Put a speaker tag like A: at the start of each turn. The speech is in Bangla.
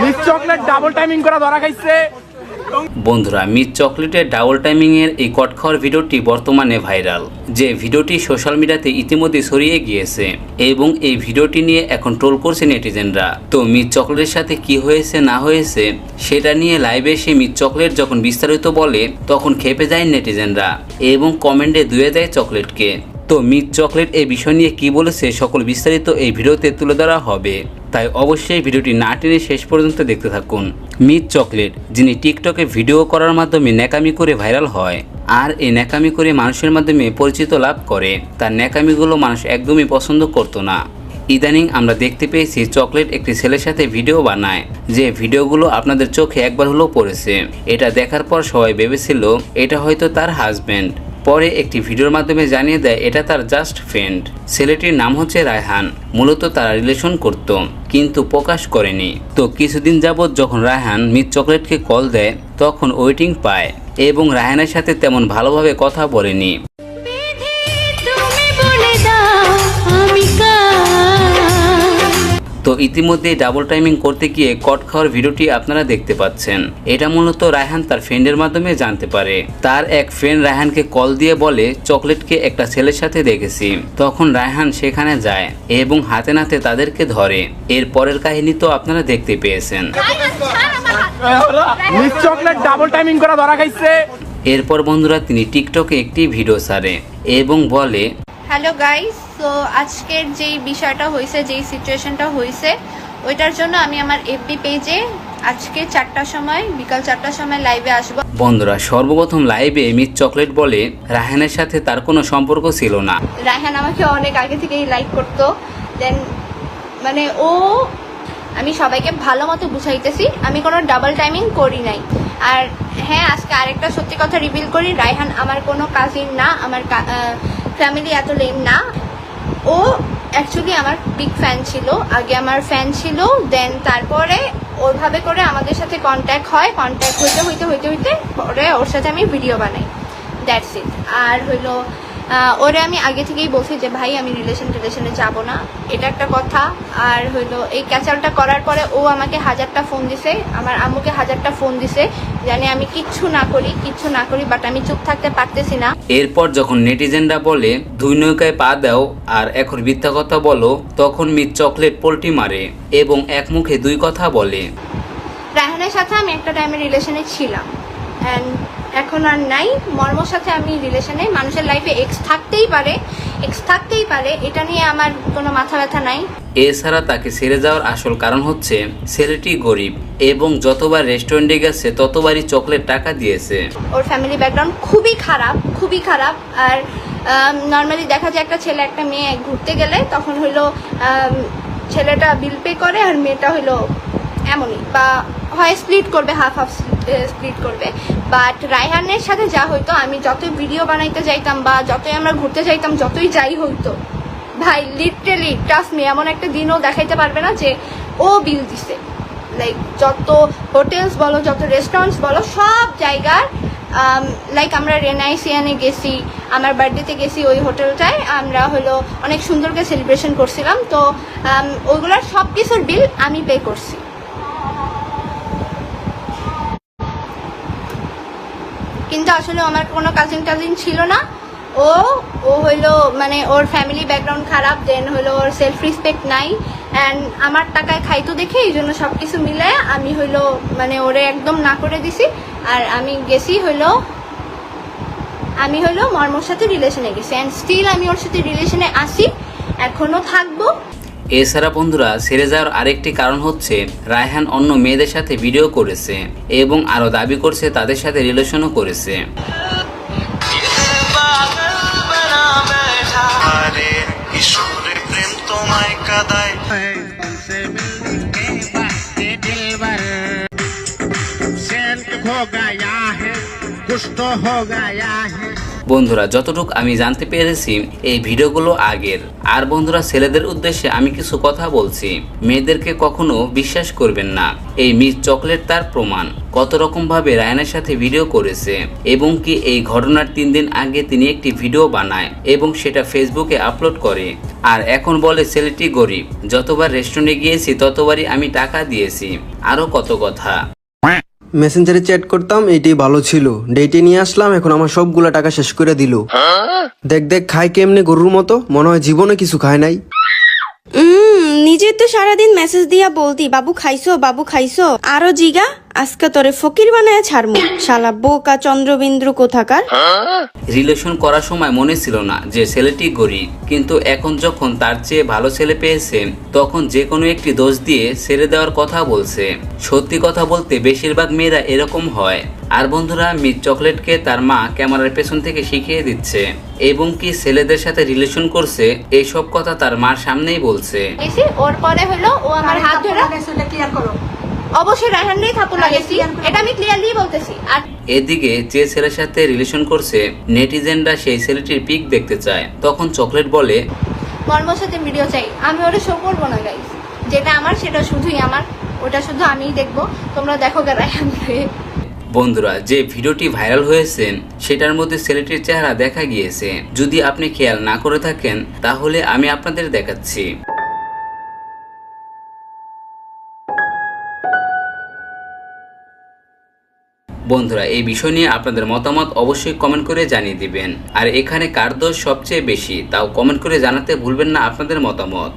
A: মিস চকলেট ডাবল টাইমিং করা ধরা খাইছে।
B: বন্ধুরা, মিস চকলেটের ডাবল টাইমিং এর এই কট খাওয়ার ভিডিওটি বর্তমানে ভাইরাল, যে ভিডিওটি সোশ্যাল মিডিয়াতে ইতিমধ্যে ছড়িয়ে গিয়েছে এবং এই ভিডিওটি নিয়ে এখন ট্রোল করছে নেটিজেনরা। তো মিস চকলেটের সাথে কি হয়েছে না হয়েছে সেটা নিয়ে লাইভে এসে মিস চকলেট যখন বিস্তারিত বলে তখন খেপে যায় নেটিজেনরা এবং কমেন্টে ধুয়ে দেয় চকলেটকে। তো মিস চকলেট এই বিষয় নিয়ে কি বলেছে সকল বিস্তারিত এই ভিডিওতে তুলে ধরা হবে, তাই অবশ্যই ভিডিওটি না টেনে শেষ পর্যন্ত দেখতে থাকুন। মিস চকলেট, যিনি টিকটকে ভিডিও করার মাধ্যমে ন্যাকামি করে ভাইরাল হয় আর এই ন্যাকামি করে মানুষের মাধ্যমে পরিচিত লাভ করে, তার ন্যাকামিগুলো মানুষ একদমই পছন্দ করতো না। ইদানিং আমরা দেখতে পেয়েছি চকলেট একটি ছেলের সাথে ভিডিও বানায়, যে ভিডিওগুলো আপনাদের চোখে একবার হলেও পড়েছে। এটা দেখার পর সবাই ভেবেছিল এটা হয়তো তার হাজব্যান্ড, পরে একটি ভিডিওর মাধ্যমে জানিয়ে দেয় এটা তার জাস্ট ফ্রেন্ড। ছেলেটির নাম হচ্ছে রায়হান, মূলত তারা রিলেশন করত কিন্তু প্রকাশ করেনি। তো কিছুদিন যাবৎ যখন রায়হান মিস চকলেটকে কল দেয় তখন ওয়েটিং পায় এবং রায়হানের সাথে তেমন ভালোভাবে কথা বলেনি। তো ইতিমধ্যে ডাবল টাইমিং করতে গিয়ে কট খাওয়ার ভিডিওটি আপনারা দেখতে পাচ্ছেন। এটা মূলত রায়হান তার ফ্রেন্ডের মাধ্যমে জানতে পারে। তার এক ফ্রেন্ড রায়হানকে কল দিয়ে বলে চকলেটকে একটা ছেলের সাথে দেখেছি। তখন রায়হান সেখানে যায় এবং হাতে নাতে তাদেরকে ধরে। এর পরের কাহিনী তো আপনারা দেখতে পেয়েছেন।
A: মিস চকলেট ডাবল টাইমিং করা ধরা খাইছে।
B: এরপর বন্ধুরা তিনি টিকটকে একটি ভিডিও ছাড়ে এবং বলে,
C: হ্যালো গাইস, তো আজকের যেই বিষয়টা হয়েছে, যেই সিচুয়েশনটা হয়েছে, ওইটার জন্য আমি আমার এফবি পেজে আজকে 4টার সময়, বিকাল 4টার সময় লাইভে আসবো।
B: বন্ধুরা, সর্বপ্রথম লাইভে মিস চকলেট বলে রায়হানের সাথে তার কোনো সম্পর্ক ছিল না।
C: রায়হান আমাকে অনেক আগে থেকেই লাইক করতো। দেন মানে আমি সবাইকে ভালো মতো বুঝাইতেছি আমি কোনো ডাবল টাইমিং করি নাই। আর হ্যাঁ, আজকে আরেকটা সত্যি কথা রিভিল করি, রায়হান আমার কোনো কাজিন না, আমার ফ্যামিলি এত লেম না। ও অ্যাকচুয়ালি আমার বিগ ফ্যান ছিল, আগে আমার ফ্যান ছিল। দেন তারপরে ওইভাবে করে আমাদের সাথে কন্ট্যাক্ট হয়, কন্ট্যাক্ট হইতে পরে ওর সাথে আমি ভিডিও বানাই, দ্যাটস ইট। আর হইলো ওরে আমি আগে থেকেই বলছি যে ভাই আমি রিলেশনে যাব না, এটা একটা কথা। আর হইলো এই ক্যাচালটা করার পরে ও আমাকে 1000টা ফোন দিছে, আমার আম্মুকে 1000টা ফোন দিছে, জানি আমি কিচ্ছু না করি, বাট আমি চুপ থাকতে পারতেছি না।
B: এরপর যখন নেটিজেনরা বলে দুই নৌকায় পা দাও আর এখন মিথ্যা কথা বলো, তখন মিস চকলেট পোল্টি মারে এবং এক মুখে দুই কথা বলে।
C: রায়হানের সাথে আমি একটা টাইমে রিলেশনে ছিলাম, অ্যান্ড এখন আর নাই। মর্মর সাথে আমি রিলেশনে, মানুষের লাইফে এক্স থাকতেই পারে, এটা নিয়ে আমার কোনো মাথা ব্যথা নাই।
B: এছাড়া তাকে ছেড়ে যাওয়ার আসল কারণ হচ্ছে ছেলেটি গরিব এবং যতবার রেস্টুরেন্টে গেছে ততবারই চকলেট টাকা দিয়েছে।
C: ওর ফ্যামিলি ব্যাকগ্রাউন্ড খুবই খারাপ। আর নর্মালি দেখা যায় একটা ছেলে একটা মেয়ে ঘুরতে গেলে তখন হইলো ছেলেটা বিল পে করে আর মেয়েটা হইলো এমনই, বা হয় স্প্লিট করবে, হাফ স্প্লিট করবে। বাট রায়হানের সাথে যা হইতো, আমি যতই ভিডিও বানাইতে যাইতাম বা যতই আমরা ঘুরতে যাইতাম, যতই যাই হইতো, ভাই লিটারেলি ট্রাস্ট মি, এমন একটা দিনও দেখাইতে পারবে না যে ও বিল দিছে। লাইক যত হোটেলস বলো, যত রেস্টুরেন্টস বলো, সব জায়গার লাইক আমরা রেনাইসিয়ানে গেছি, আমার বার্থডেতে গেছি, ওই হোটেলটায় আমরা হলো অনেক সুন্দর করে সেলিব্রেশন করছিলাম। তো ওইগুলোর সব কিছুর বিল আমি পে করছি। কিন্তু আসলে আমার কোনো কাজিন ছিল না। ও হইলো মানে ওর ফ্যামিলি ব্যাকগ্রাউন্ড খারাপ, দেন হইলো ওর সেলফ রেসপেক্ট নাই, অ্যান্ড আমার টাকায় খাইতো দেখে এই জন্য সব কিছু মিলে আমি হইলো মানে ওরে একদম না করে দিছি। আর আমি গেছি হইলো মর্মর সাথে রিলেশনে গেছি, অ্যান্ড স্টিল আমি ওর সাথে রিলেশনে আসি, এখনো থাকবো।
B: এছাড়া বন্ধুরা, ছেড়ে যাওয়ার আরেকটি কারণ হচ্ছে রায়হান অন্য মেয়েদের সাথে ভিডিও করেছে এবং আরো দাবি করছে তাদের সাথে রিলেশনও করেছে। বন্ধুরা যতটুকু আমি জানতে পেরেছি এই ভিডিওগুলো আগের। আর বন্ধুরা ছেলেদের উদ্দেশ্যে আমি কিছু কথা বলছি, মেয়েদেরকে কখনো বিশ্বাস করবেন না। এই মিস চকলেট তার প্রমাণ। কত রকম ভাবে রায়ানের সাথে ভিডিও করেছে এবং কি এই ঘটনার 3 দিন আগে তিনি একটি ভিডিও বানায় এবং সেটা ফেসবুকে আপলোড করে। আর এখন বলে ছেলেটি গরিব, যতবার রেস্টুরেন্টে গিয়েছি ততবারই আমি টাকা দিয়েছি, আরো কত কথা।
D: মেসেঞ্জারে চ্যাট করতাম, এইটাই ভালো ছিল। ডেটে নিয়ে আসলাম, এখন আমার সবগুলা টাকা শেষ করে দিল। দেখ দেখ খায় কেমনে গরুর মতো, মনে হয় জীবনে কিছু খায় নাই।
E: নিজে তো সারাদিন মেসেজ দিয়া বলতি বাবু খাইছো আরো জিগা, আজকে তোরে ফকির বানায় ছাড়মু, শালা বোকা চন্দ্রবিন্দু কোথাকার।
B: রিলেশন করার সময় মনে ছিল না যে ছেলেটি গরিব, কিন্তু এখন যখন তার চেয়ে ভালো ছেলে পেয়েছে তখন যে কোনো একটি দোষ দিয়ে ছেড়ে দেওয়ার কথা বলছে। সত্যি কথা বলতে বেশিরভাগ মেয়েরা এরকম হয়। আর বন্ধুরা মিস চকলেটকে তার মা ক্যামেরার পেছন থেকে শিখিয়ে দিচ্ছে এবং কি ছেলেদের সাথে রিলেশন করছে এইসব কথা তার মার সামনেই বলছে।
C: এসে ওর পরে হলো ও আমার হাত ধরে
F: ক্লিয়ার করো।
C: অবশ্যই রায়হানকেই থাপ্পড় লাগাইছি, এটা আমি ক্লিয়ারলি বলতেছি। আর
B: এদিকে যে ছেলের সাথে রিলেশন করছে নেটিজেনরা সেই ছেলেটির পিক দেখতে চায়। তখন চকলেট বলে
C: মর্মর সাথে ভিডিও চাই, আমি ওটা শো করবো না গাইস, যেটা আমার সেটা শুধুই আমার, ওটা শুধু আমিই দেখবো, তোমরা দেখো রায়হানকে।
B: বন্ধুরা যে ভিডিওটি ভাইরাল হয়েছে সেটার মধ্যে ছেলেটির চেহারা দেখা গিয়েছে। যদি আপনি খেয়াল না করে থাকেন তাহলে আমি আপনাদের দেখাচ্ছি। বন্ধুরা এই বিষয় নিয়ে আপনাদের মতামত অবশ্যই কমেন্ট করে জানিয়ে দিবেন। আর এখানে কার দোষ সবচেয়ে বেশি তাও কমেন্ট করে জানাতে ভুলবেন না আপনাদের মতামত।